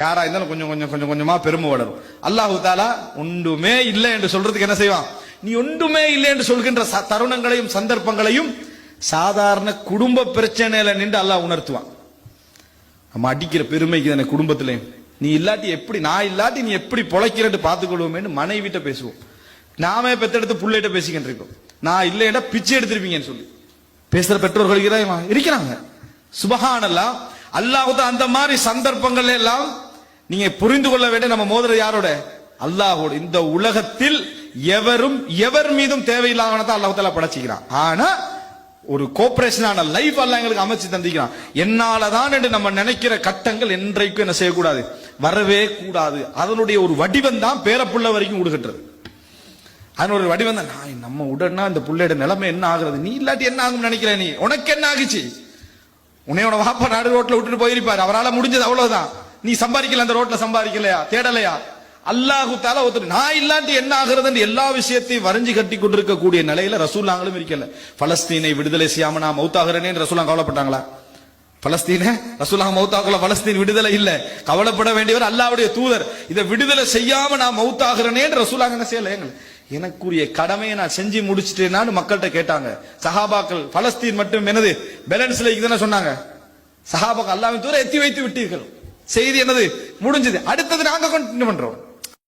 யாரா இருந்தாலும் கொஞ்சம் கொஞ்சம் கொஞ்சம் கொஞ்சமா பெருமை வளரும். அல்லாஹு தாலா ஒன்றுமே இல்லை என்று சொல்றதுக்கு என்ன செய்வான்? நீ ஒன்றுமே இல்லை என்று சொல்கின்ற தருணங்களையும் சந்தர்ப்பங்களையும் சாதாரண குடும்ப பிரச்சனையில நின்று அல்லாஹ் உணர்த்துவான். நம்ம அடிக்கிற பெருமைக்கு தானே குடும்பத்திலையும், நீ இல்லாட்டி எப்படி, நான் இல்லாட்டி நீ எப்படி பொழைக்கிறன்னு பார்த்துக்கொள்வோமேன்னு மனைவிட்ட பேசுவோம். நாமே பெத்தெடுத்து புள்ளைகிட்ட பேசிக்கிட்டு இருக்கோம். நான் இல்லைன்னா பிச்சை எடுத்திருப்பீங்கன்னு சொல்லி பேசுற பெற்றோர்கள் இருக்கிறாங்க. சுபஹானல்லாஹ். அல்லாஹ் அந்த மாதிரி சந்தர்ப்பங்கள் எல்லாம் நீங்க புரிந்து கொள்ள வேண்டிய, நம்ம மோதிர யாரோட? அல்லாஹோட. இந்த உலகத்தில் எவரும் எவர் மீதும் தேவையில்லாதவனதான் அல்லாஹ் தஆலா படைச்சிக்கிறான். ஆனா ஒரு கோஆபரேஷனான லைஃப் அல்லாஹ் எங்களுக்கு அமைச்சு தந்திக்கிறான். என்னாலதான் என்று நம்ம நினைக்கிற கட்டங்கள் என்றைக்கும் என்ன செய்யக்கூடாது, வரவே கூடாது. அதனுடைய ஒரு வடிவம் தான் பேரப்புள்ள வரைக்கும் உடுகட்டுறது. அதன் ஒரு வடிவம் தான். நம்ம உடனே அந்த புள்ளையோட நிலைமை என்ன ஆகுறது, நீ இல்லாட்டி என்ன ஆகும் நினைக்கிற, நீ உனக்கு என்ன ஆகிச்சு, உன்னையோட வாப்பா நாடு ரோட்ல விட்டுட்டு போயிருப்பாரு, அவரால் முடிஞ்சது அவ்வளவுதான். நீ சம்பாதிக்கல, அந்த ரோட்ல சம்பாதிக்கலையா, தேடலையா? அல்லாஹு தஆலா ஒருத்தர் நான் இல்லாட்டி என்ன ஆகுறது எல்லா விஷயத்தையும் வரைஞ்சி கட்டி கொண்டிருக்கக்கூடிய நிலையில ரசூலுல்லாஹ்களும் இருக்கல. பலஸ்தீனை விடுதலை செய்யாம நான் மௌத்தாகிறேன்னு ரசூலுல்லாஹ் கவலைப்பட்டாங்களா? பலஸ்தீன ரசூலுல்லாஹ் மௌத்தாகல, பலஸ்தீன் விடுதலை இல்ல. கவலைப்பட வேண்டியவர் அல்லாஹ்வுடைய தூதர். இதை விடுதலை செய்யாம நான் மௌத்தாகிறேன்னு ரசூலுல்லாஹ் என்ன செய்யல. எனக்குரிய கடமையை நான் செஞ்சு முடிச்சிட்டேன்னு மக்கள்கிட்ட கேட்டாங்க. சஹாபாக்கள் பலஸ்தீன் மட்டும் என்னது பேலன்ஸ்ல இருக்குதுன்னு சொன்னாங்க. சஹாபாக்கள் அல்லாஹ்வின் தூதரை எத்தி வைத்து விட்டீர்கள், செய்தி என்னது முடிஞ்சது, அடுத்தது நாங்க கண்டினியூ பண்றோம்.